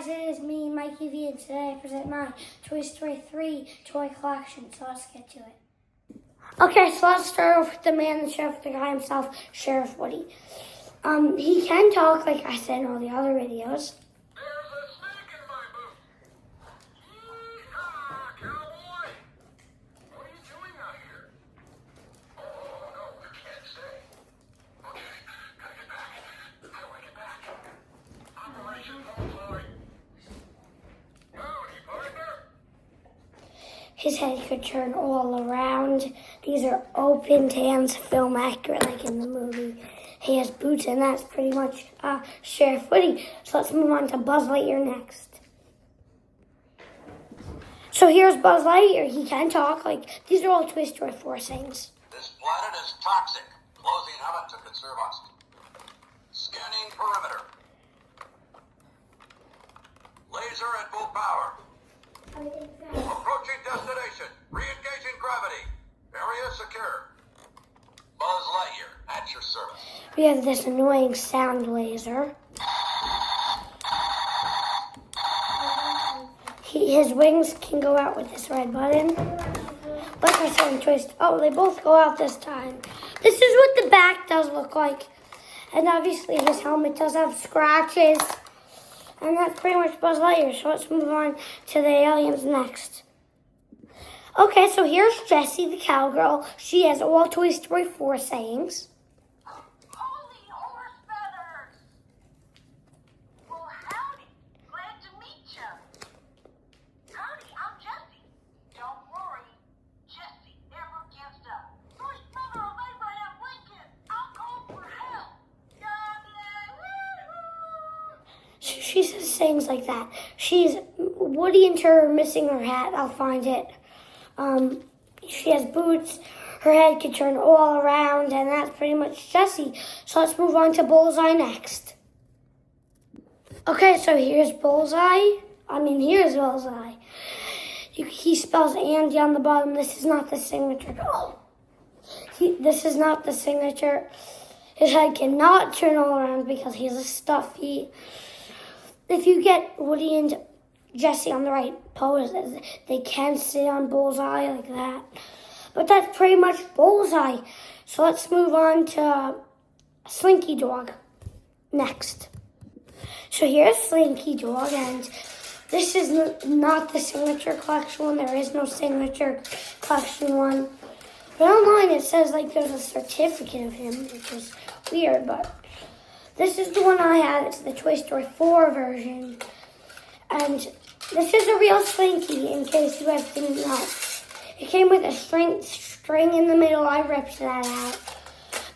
guys, it is me, Mikey V, and today I present my Toy Story 3 toy collection, so let's get to it. Okay, so let's start off with the man, the sheriff, the guy himself, Sheriff Woody. He can talk like I said in all the other videos. There's a snake in my boot. Yee-haw, cowboy. What are you doing out here? Oh, no, I can't stay. Okay, gotta get back. How do I get back? Operation Bullseye. Howdy, partner. His head could turn all around. These are open hands, film accurate like in the movie. He has boots, and that's pretty much Sheriff Woody. So let's move on to Buzz Lightyear next. So here's Buzz Lightyear. He can talk. Like, these are all Toy Story 4 things. This planet is toxic. Closing heaven to conserve us. Scanning perimeter. Laser at full power. Approaching destination. Re-engaging gravity. Area secure. Buzz Lightyear, at your service. We have this annoying sound laser. His wings can go out with this red button. Like I said in Toy Story, oh, they both go out this time. This is what the back does look like. And obviously his helmet does have scratches. And that's pretty much Buzz Lightyear. So let's move on to the aliens next. Okay, so here's Jessie the cowgirl. She has all Toy Story 4 sayings. Holy horse feathers! Well, howdy. Glad to meet you. Howdy, I'm Jessie. Don't worry. Jessie never gives up. First mother of Abraham Lincoln. I'll call for help. She says sayings like that. She's Woody and her missing her hat. I'll find it. She has boots. Her head can turn all around, and that's pretty much Jessie. So let's move on to Bullseye next. Okay, so here's Bullseye. Here's Bullseye. He spells Andy on the bottom. This is not the signature. This is not the signature. His head cannot turn all around because he has a stuffy. If you get Woody and Jessie on the right pose, they can sit on Bullseye like that. But that's pretty much Bullseye. So let's move on to Slinky Dog next. So here's Slinky Dog, and this is not the signature collection one. There is no signature collection one. But online it says like there's a certificate of him, which is weird, but this is the one I have. It's the Toy Story 4 version. And this is a real Slinky, in case you guys didn't know. It came with a string in the middle. I ripped that out.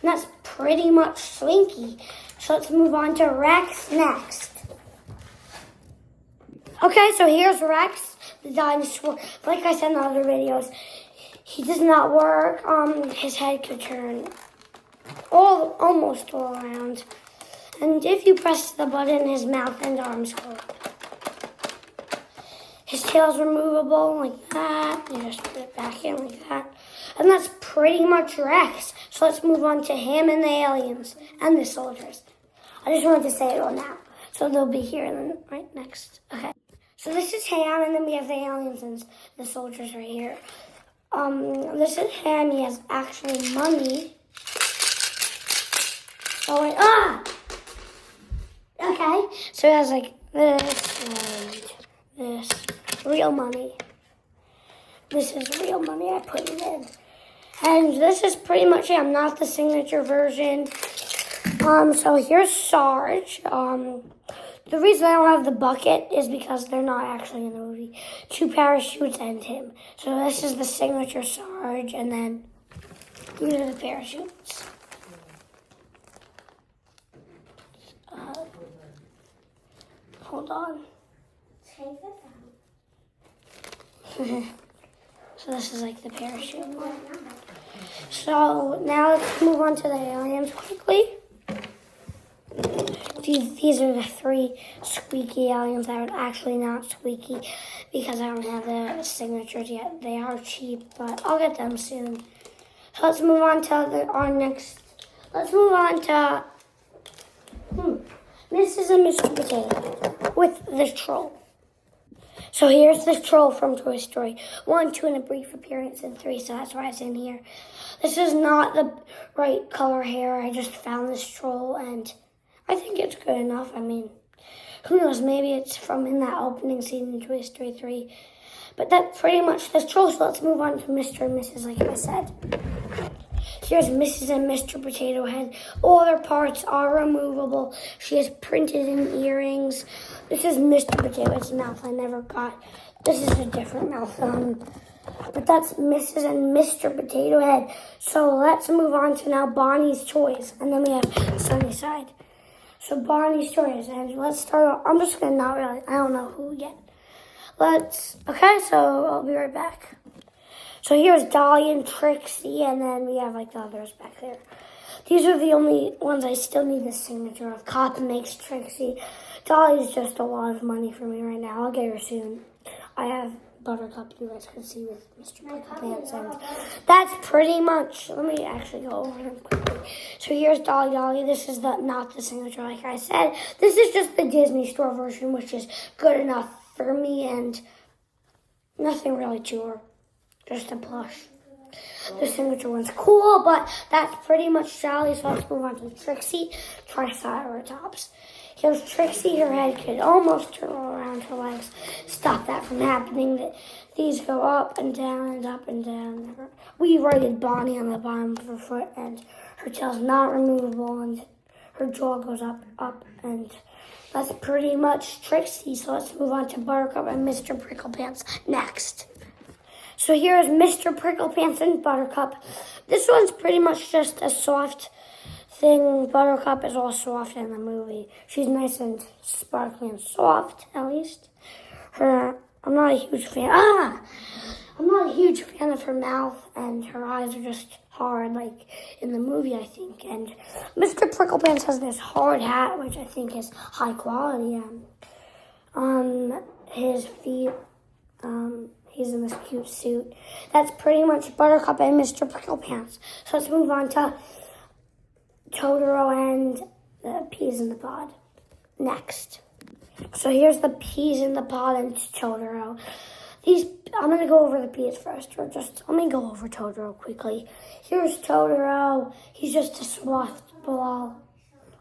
And that's pretty much Slinky. So let's move on to Rex next. Okay, so here's Rex, the dinosaur. Like I said in other videos, he does not work. His head could turn almost all around. And if you press the button, his mouth and arms go up. His tail's removable like that. You just put it back in like that. And that's pretty much Rex. So let's move on to him and the aliens and the soldiers. I just wanted to say it all now. So they'll be here right next. Okay. So this is Ham, and then we have the aliens and the soldiers right here. This is Ham. He has actually money. Oh, wait. Okay. So he has like this and this. Real money. This is real money. I put it in. And this is pretty much him, not the signature version. So here's Sarge. The reason I don't have the bucket is because they're not actually in the movie. 2 parachutes and him. So this is the signature Sarge, and then these are the parachutes. Hold on. Take this out. So this is like the parachute one. So now let's move on to the aliens quickly. These are the 3 squeaky aliens that are actually not squeaky because I don't have the signatures yet. They are cheap, but I'll get them soon. So let's move on to our next. Let's move on to This is a Mr. Potato. with this troll. So here's the troll from Toy Story 1, 2, and a brief appearance in 3, so that's why it's in here. This is not the right color hair. I just found this troll, and I think it's good enough. I mean, who knows, maybe it's from in that opening scene in Toy Story 3. But that's pretty much this troll, so let's move on to Mr. and Mrs., like I said. Here's Mrs. and Mr. Potato Head. All their parts are removable. She has printed in earrings. This is Mr. Potato Head's mouth I never got. This is a different mouth. But that's Mrs. and Mr. Potato Head. So let's move on to now Bonnie's toys. And then we have Sunnyside. So Bonnie's toys. And let's start off. I'm just going to I don't know who yet. Okay, so I'll be right back. So here's Dolly and Trixie, and then we have like the others back there. These are the only ones I still need the signature of. Cop makes Trixie. Dolly's just a lot of money for me right now. I'll get her soon. I have Buttercup, you guys can see, with Mr. Pickle Pants, and that's pretty much. Let me actually go over them quickly. So here's Dolly. This is not the signature, like I said. This is just the Disney Store version, which is good enough for me, and nothing really to her. Just a plush. The signature one's cool, but that's pretty much Dolly. So let's move on to Trixie. Triceratops. Here's Trixie. Her head could almost turn around. Her legs stop that from happening. These go up and down and up and down. We rated Bonnie on the bottom of her foot, and her tail's not removable, and her jaw goes up, and that's pretty much Trixie. So let's move on to Buttercup and Mr. Pricklepants next. So here's Mr. Pricklepants and Buttercup. This one's pretty much just a soft thing. Buttercup is all soft in the movie. She's nice and sparkly and soft, at least. I'm not a huge fan. I'm not a huge fan of her mouth, and her eyes are just hard, like in the movie, I think. And Mr. Pricklepants has this hard hat, which I think is high quality. His feet, he's in this cute suit. That's pretty much Buttercup and Mr. Pricklepants. So let's move on to Totoro and the peas in the pod next. So here's the peas in the pod and Totoro. I'm going to go over the peas first, or let me go over Totoro quickly. Here's Totoro. He's just a soft ball,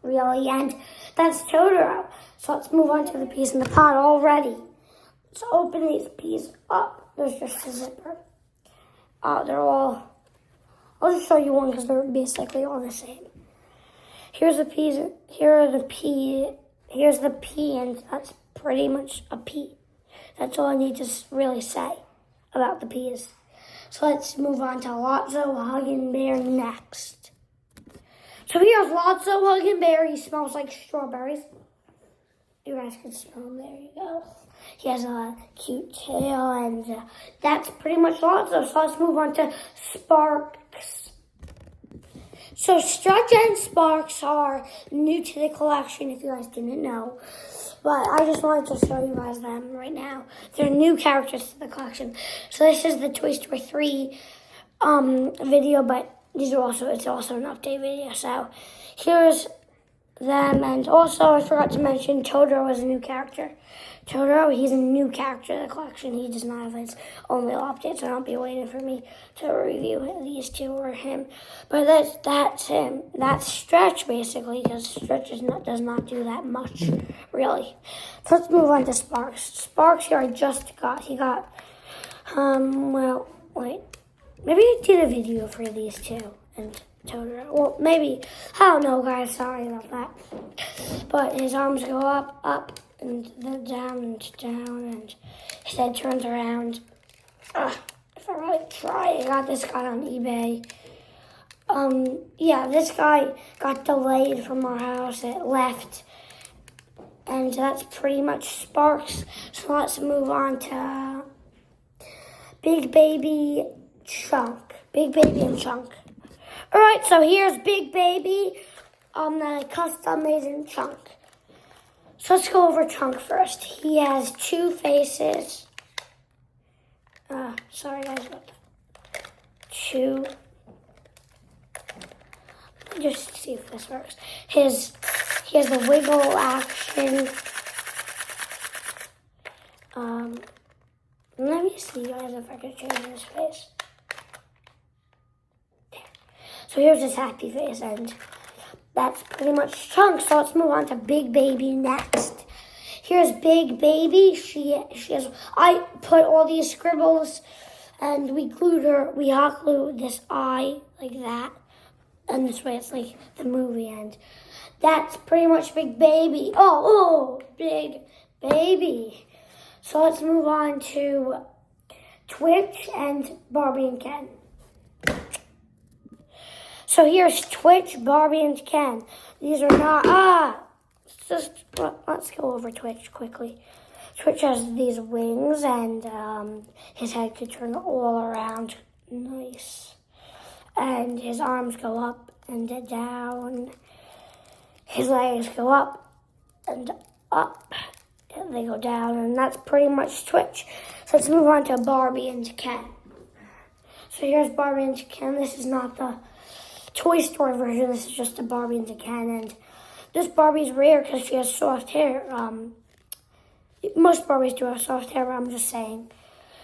really, and that's Totoro. So let's move on to the peas in the pod already. Let's open these peas up. There's just a zipper. I'll just show you one because they're basically all the same. Here's the peas. Here's the pea, and that's pretty much a pea. That's all I need to really say about the peas. So let's move on to Lotso, Hug, and Bear next. So here's Lotso, Hug, and Bear. He smells like strawberries. You guys can smell him. There you go. He has a cute tail, and that's pretty much Lotso. So let's move on to Sparks. So Stretch and Sparks are new to the collection, if you guys didn't know. But I just wanted to show you guys them right now. They're new characters to the collection. So this is the Toy Story 3 video, but it's also an update video. So here's them, and also I forgot to mention Totoro is a new character. Totoro, he's a new character in the collection. He does not have his own little update, so don't be waiting for me to review these two or him. But that's him. That's Stretch, basically, because Stretch does not do that much, really. So let's move on to Sparks. Sparks here he got, maybe I did a video for these two, and Totoro. Well, maybe, I don't know, guys, sorry about that. But his arms go up, and then down, and his head turns around. If I really try, I got this guy on eBay. This guy got delayed from our house. It left. And that's pretty much Sparks. So let's move on to Big Baby Chunk. Big Baby and Chunk. Alright, so here's Big Baby, the custom-made in Chunk. So let's go over Chunk first. He has two faces. Sorry guys, two. Just see if this works. He has the wiggle action. me see you guys if I can change his face. There. So here's his happy face, and that's pretty much Chunks. So let's move on to Big Baby next. Here's Big Baby. She has. I put all these scribbles, and we hot glued this eye like that, and this way it's like the movie end. That's pretty much Big Baby. Oh, Big Baby. So let's move on to Twitch and Barbie and Ken. So here's Twitch, Barbie, and Ken. These are not, let's go over Twitch quickly. Twitch has these wings, and his head could turn all around. Nice. And his arms go up and down. His legs go up and up. And they go down, and that's pretty much Twitch. So let's move on to Barbie and Ken. So here's Barbie and Ken. This is not the Toy Story version. This is just the Barbie and Ken. And this Barbie's rare because she has soft hair. Most Barbies do have soft hair, but I'm just saying.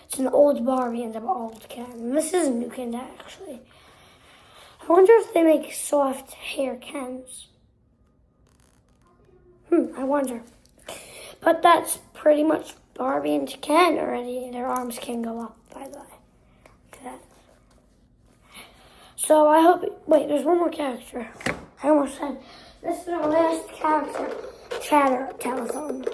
It's an old Barbie and an old Ken. And this is a new Ken, actually. I wonder if they make soft hair Kens. I wonder. But that's pretty much Barbie and Ken already. Their arms can go up, by the way. Look at that. So I hope... Wait, there's one more character. I almost said... This is our last character. Chatter telephone.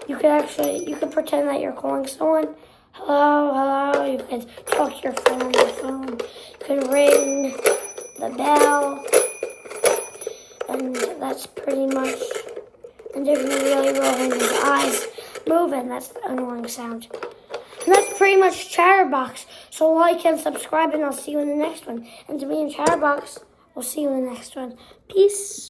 You could pretend that you're calling someone. Hello. You could talk to your friend on the phone. You could ring the bell. And that's pretty much... And if you really roll his eyes moving, that's the annoying sound. And that's pretty much Chatterbox. So like and subscribe, and I'll see you in the next one. And to me and Chatterbox, we'll see you in the next one. Peace.